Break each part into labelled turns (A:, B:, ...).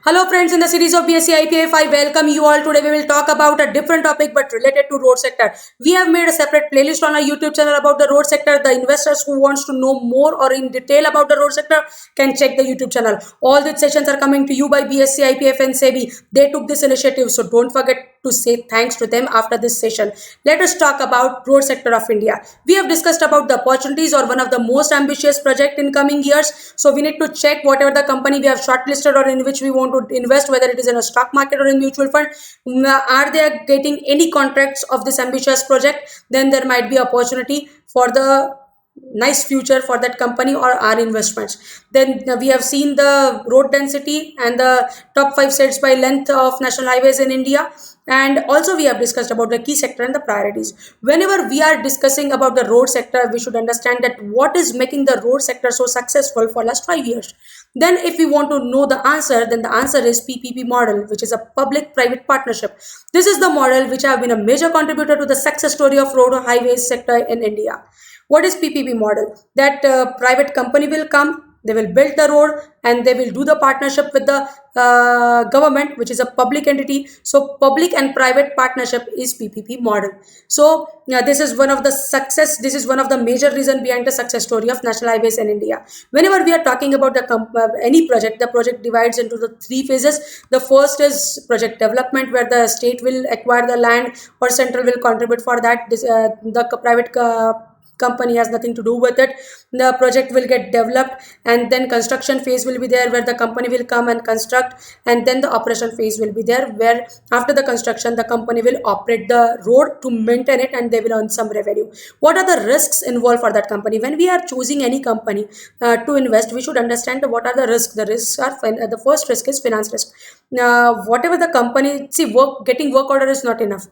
A: Hello friends, in the series of BSc IPF, I welcome you all. Today we will talk about a different topic but related to road sector. We have made a separate playlist on our YouTube channel about the road sector. The investors who wants to know more or in detail about the road sector can check the YouTube channel. All these sessions are coming to you by BSc IPF and SEBI. They took this initiative, so don't forget to say thanks to them after this session. Let us talk about road sector of India. We have discussed about the opportunities or one of the most ambitious project in coming years. So we need to check whatever the company we have shortlisted or in which we want to invest, whether it is in a stock market or in mutual fund. Are they getting any contracts of this ambitious project? Then there might be opportunity for the nice future for that company or our investments. Then we have seen the road density and the top 5 states by length of national highways in India, and also we have discussed about the key sector and the priorities. Whenever we are discussing about the road sector, we should understand that what is making the road sector so successful for last 5 years. Then if we want to know the answer, then the answer is PPP model, which is a public private partnership. This is the model which have been a major contributor to the success story of road or highways sector in India. What is PPP model? That private company will come, they will build the road, and they will do the partnership with the government, which is a public entity. So public and private partnership is PPP model. So this is one of the success, this is one of the major reason behind the success story of national highways in India. Whenever we are talking about any project, the project divides into the 3 phases. The first is project development, where the state will acquire the land or central will contribute for that. The private company has nothing to do with it. The project will get developed, and then construction phase will be there, where the company will come and construct, and then the operation phase will be there, where after the construction the company will operate the road to maintain it, and they will earn some revenue. What are the risks involved for that company? When we are choosing any company to invest, we should understand what are the risks. The risks are the first risk is finance risk. Whatever the company, see, getting work order is not enough.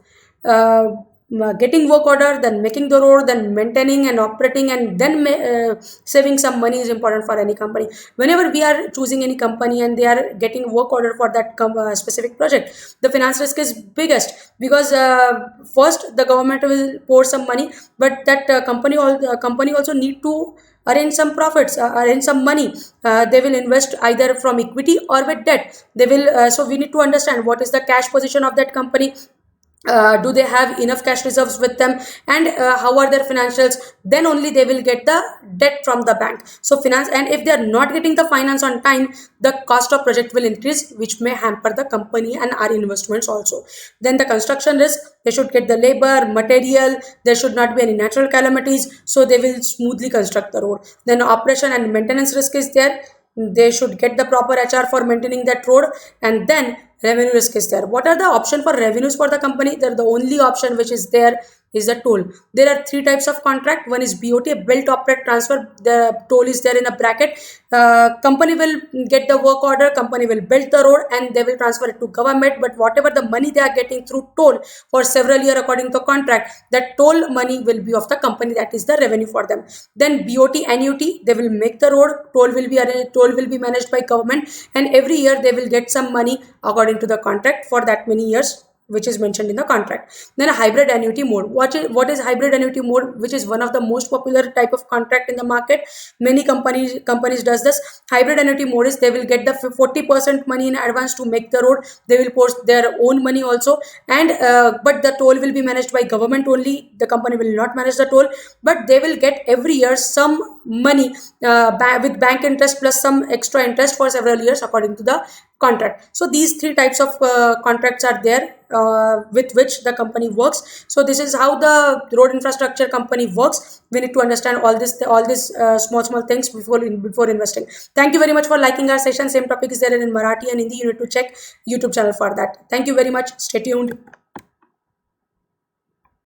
A: Getting work order, then making the road, then maintaining and operating, and then saving some money is important for any company. Whenever we are choosing any company and they are getting work order for that specific project, the finance risk is biggest, because first the government will pour some money, but that company also need to arrange some profits, arrange some money. They will invest either from equity or with debt. They will so we need to understand what is the cash position of that company. Do they have enough cash reserves with them, and how are their financials? Then only they will get the debt from the bank. So finance, and if they are not getting the finance on time, the cost of project will increase, which may hamper the company and our investments also. Then the construction risk, they should get the labor, material, there should not be any natural calamities, so they will smoothly construct the road. Then operation and maintenance risk is there, they should get the proper HR for maintaining that road. And then revenue risk is there. What are the option for revenues for the company? They're the only option which is there is the toll. There are 3 types of contract. One is BOT, built, operate, transfer. The toll is there in a bracket. Company will get the work order, company will build the road, and they will transfer it to government. But whatever the money they are getting through toll for several years according to contract, that toll money will be of the company, that is the revenue for them. Then BOT, annuity, they will make the road, toll will be managed by government, and every year they will get some money according to the contract for that many years which is mentioned in the contract. Then a hybrid annuity mode. What is hybrid annuity mode, which is one of the most popular type of contract in the market? Many companies does this. Hybrid annuity mode is they will get the 40% money in advance to make the road. They will post their own money also, and but the toll will be managed by government only. The company will not manage the toll, but they will get every year some money with bank interest plus some extra interest for several years according to the contract. So these 3 types of contracts are there with which the company works. So this is how the road infrastructure company works. We need to understand all these small things before investing. Thank you very much for liking our session. Same topic is there in Marathi and Hindi. You need to check YouTube channel for that. Thank you very much. Stay tuned.